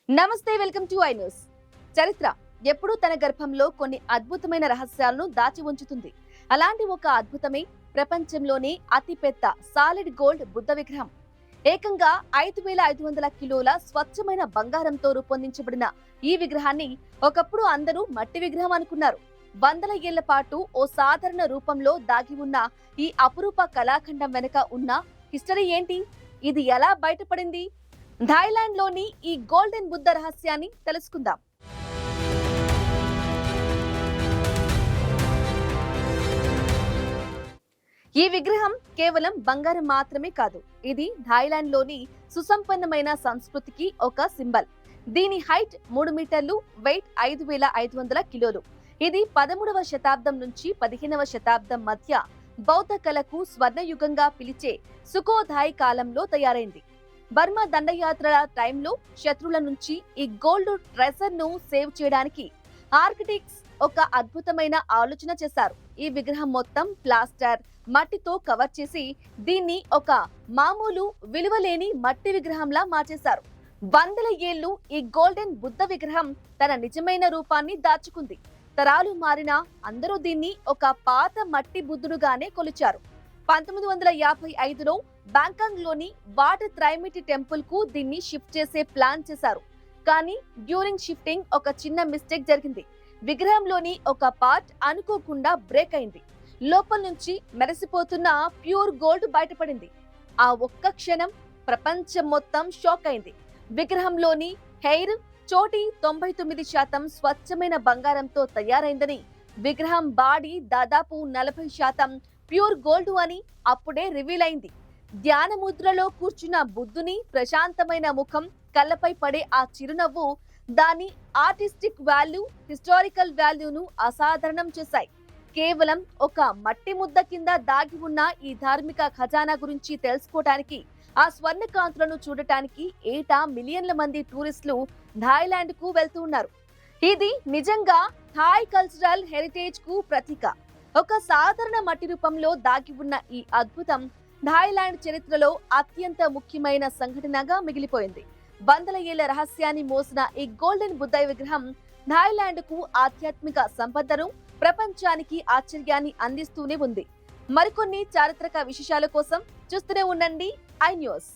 నమస్తే, welcome to I news. చరిత్ర ఎప్పుడూ తన గర్భంలో కొన్ని అద్భుతమైన రహస్యాలను దాచి ఉంచుతుంది. అలాంటి ఒక అద్భుతమే ప్రపంచంలోనే అతిపెద్ద సాలిడ్ గోల్డ్ బుద్ధ విగ్రహం. ఏకంగా 5,500 కిలోల స్వచ్ఛమైన బంగారంతో రూపొందించబడిన ఈ విగ్రహాన్ని ఒకప్పుడు అందరూ మట్టి విగ్రహం అనుకున్నారు. వందల ఏళ్ల పాటు ఓ సాధారణ రూపంలో దాగి ఉన్న ఈ అపురూప కళాఖండం వెనుక ఉన్న హిస్టరీ ఏంటి? ఇది ఎలా బయటపడింది? థాయిలాండ్ లోని ఈ గోల్డెన్ బుద్ధ రహస్యాన్ని తెలుసుకుందాం. ఈ విగ్రహం కేవలం బంగారం మాత్రమే కాదు, ఇది థాయిలాండ్ లోని సుసంపన్నమైన సంస్కృతికి ఒక సింబల్. దీని హైట్ 3 మీటర్లు, వెయిట్ 5,500 కిలోలు. ఇది 13వ శతాబ్దం నుంచి 15వ శతాబ్దం మధ్య బౌద్ధ కళకు స్వర్ణయుగంగా పిలిచే సుకోథాయ్ కాలంలో తయారైంది. బర్మా దండయాత్రల టైంలో శత్రువుల నుంచి ఈ గోల్డ్ ట్రెజర్ ను సేవ్ చేయడానికి ఆర్కిటెక్ట్స్ ఒక అద్భుతమైన ఆలోచన చేశారు. ఈ విగ్రహం మొత్తం ప్లాస్టర్ మట్టితో కవర్ చేసి దీన్ని ఒక మామూలు విలువలేని మట్టి విగ్రహంలా మార్చేశారు. వందల ఏళ్లు ఈ గోల్డెన్ బుద్ధ విగ్రహం తన నిజమైన రూపాన్ని దాచుకుంది. తరాలు మారినా అందరూ దీన్ని ఒక పాత మట్టి బుద్ధుడుగానే కొలిచారు. 1955లో బ్యాంకాక్ లోని వాట్ త్రైమిటి టెంపుల్ కు దీన్ని షిఫ్ట్ చేసే ప్లాన్ చేశారు. కానీ డ్యూరింగ్ షిఫ్టింగ్ ఒక చిన్న మిస్టేక్ జరిగింది. విగ్రహంలోని ఒక పార్ట్ అనుకోకుండా బ్రేక్ అయింది. లోపల నుంచి మెరిసిపోతున్న ప్యూర్ గోల్డ్ బయటపడింది. ఆ ఒక్క క్షణం ప్రపంచం మొత్తం షాక్ అయింది. విగ్రహంలోని హెయిర్ చోటి 99% స్వచ్ఛమైన బంగారంతో తయారైందని, విగ్రహం బాడీ దాదాపు 40% ప్యూర్ గోల్డ్ అని అప్పుడే రివీల్ అయింది. ధ్యాన ముద్రలో కూర్చున్న బుద్ధుని ప్రశాంతమైన ముఖం, కళ్ళపై పడే ఆ చిరునవ్వు దాని ఆర్టిస్టిక్ వాల్యూ, హిస్టారికల్ వాల్యూను అసాధారణం చేశాయి. కేవలం ఒక మట్టి ముద్ద కింద దాగి ఉన్న ఈ ధార్మిక ఖజానా గురించి తెలుసుకోవడానికి, ఆ స్వర్ణకాంతులను చూడటానికి ఏటా మిలియన్ల మంది టూరిస్టులు థాయిలాండ్ కు వెళ్తూ ఉన్నారు. ఇది నిజంగా థాయ్ కల్చరల్ హెరిటేజ్ కు ప్రతీక. ఒక సాధారణ మట్టి రూపంలో దాగి ఉన్న ఈ అద్భుతం థాయిలాండ్ చరిత్రలో అత్యంత ముఖ్యమైన సంఘటనగా మిగిలిపోయింది. వందల ఏళ్ల రహస్యాన్ని మోసిన ఈ గోల్డెన్ బుద్ధ విగ్రహం థాయిలాండ్ కు ఆధ్యాత్మిక సంపదను, ప్రపంచానికి ఆశ్చర్యాన్ని అందిస్తూనే ఉంది. మరికొన్ని చారిత్రక విశేషాల కోసం చూస్తూనే ఉండండి ఐ న్యూస్.